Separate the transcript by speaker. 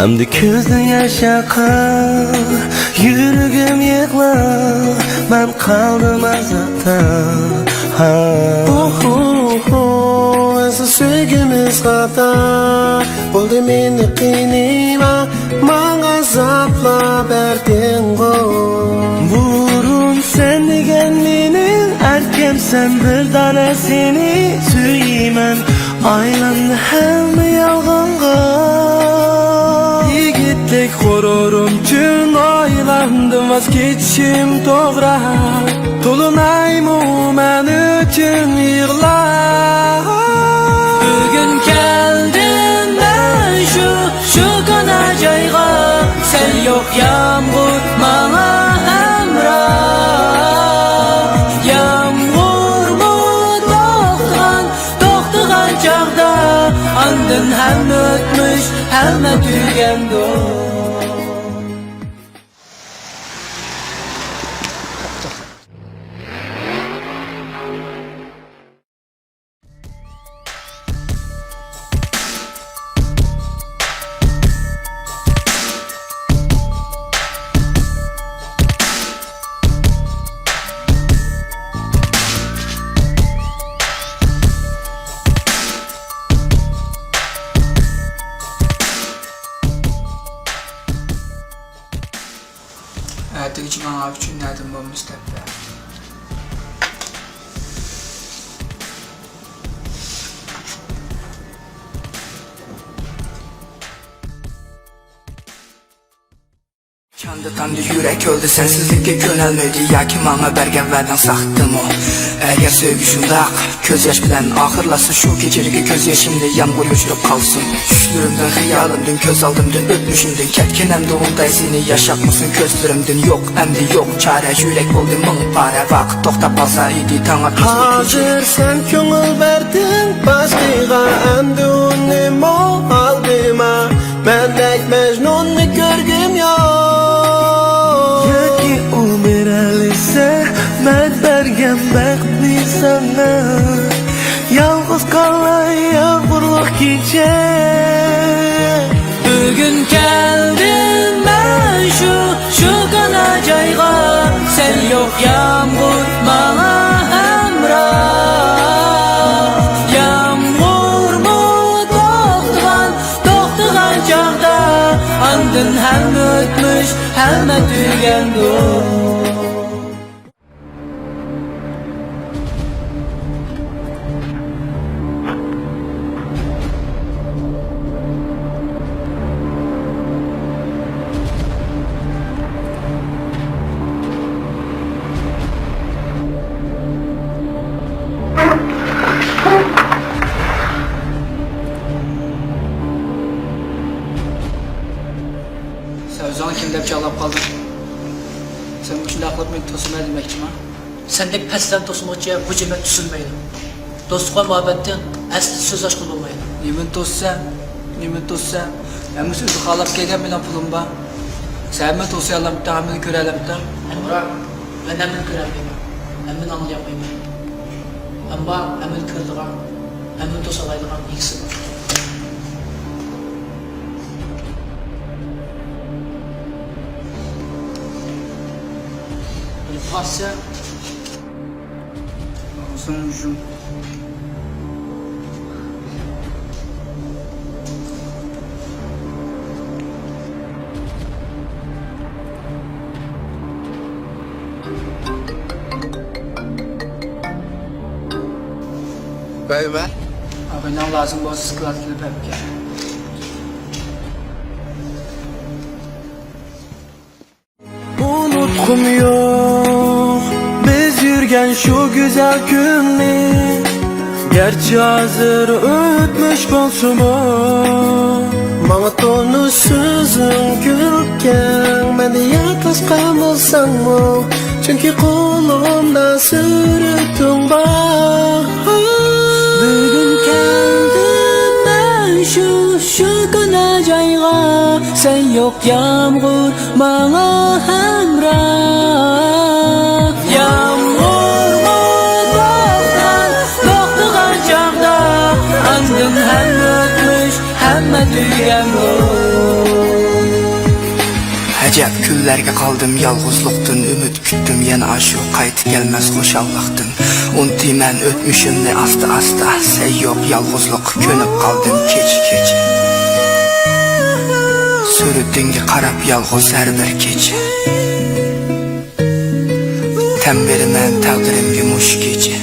Speaker 1: Amdi ko'zning yosh oqar, yuragim yig'lar, men qoldim azobda.
Speaker 2: Esa sevgimiz xata bo'ldi meni qiynayma, menga azoblar berding bu.
Speaker 1: Burun sen degan mening erkemsen bir dona seni suyman, aylandi hamma yolg'onga. Yigitlik g'ururim uchun oylandim, vaz kechishim to'g'ri. To'lunaymi men uchun yig'lar.
Speaker 3: Bugün keldim ben şu kana joyga, sen yok yağmur bana hamroh. Yağmur mu to'xtagan chog'da, andın hamma o'tmuş, hamma tugandi.
Speaker 4: Erteki bana üçün nereden bulmuş tepe. Kendi tandı yürek öldü, sensizlikке yönelmedi, ya ki bana bergen verden saktım o. Eğer sevgi şundaq, göz yaş bilen ahırlasa, şu gecirgi göz yaşımda yağmur uçurup kalsın. Düşlerimden, hıyalımdan, göz aldımdan, öpmüşümden, ketkenemde onday seni yaşatmasın gözlerimden. Yok emdi yok çare, yürek oldu mın para, vakit toxtab qalsa idi taң atmaz.
Speaker 2: Hazır sen köngül verdin başkayga, emdi unim o aldıma. Mendek Mecnun'u görgüm yok.
Speaker 1: Yoki u beralisa, men bergan baxtni sana. Yolg'iz qolay yağmurluq kecha.
Speaker 3: Bugün geldim ben şu kana joyga, sen yok yağmur bana hamroh. Yağmur mu to'xtagan chog'da, andın hamma o'tmuş, hamma tugandi.
Speaker 4: Sen özünü kim dep çalap kaldın? Sen üçün aklap beni tosumaya demekçim ha?
Speaker 5: Sendek pəsdən tosumaqçıya bu cəmiyyət düşülməydi. Dostluğa muhabbətdən əsli söz aşkı olmaydı.
Speaker 4: Nimet tossam, ama sözü xalap kelgan bilan pulim bor. Sen men to'sayollam bitta, hammani ko'ralamda.
Speaker 5: Biroq mən əmin görəlməyəm, əmin anlayamıyım. Amma əmin kırdıqan, əmin tosalaydıqan ikisi var. Bir pasya,
Speaker 4: Sonucum.
Speaker 2: Beybe
Speaker 4: Abone lazım bu sıkıntı pek.
Speaker 1: Unutkum yok biz yürgen şu güzel günü. Gerçi hazır ötmüş bolsumu.
Speaker 2: Bana tonu sözün gülken, ben de yalnız kalmasam mı? Çünkü kolumda sürüttün bak.
Speaker 3: Bugün geldim ben şu kana joyga, sen yok yağmur bana hamroh. Yağmur mu to'xtagan chog'da, andın hamma o'tmuş, hamma tugandi.
Speaker 4: Acab günlərə qaldım yalğızlıqdan, ümid kütdüm yenə aşıq qayıt gəlməz xoşallıqdan. Unutdu mən ötmüşümdə asta-asta, sən yox yalğızlıq könüb qaldım keç-keç. Sürüddüngə qarab yalğız hər bir gecə. Təm verimən təqdirim gümüş gecə.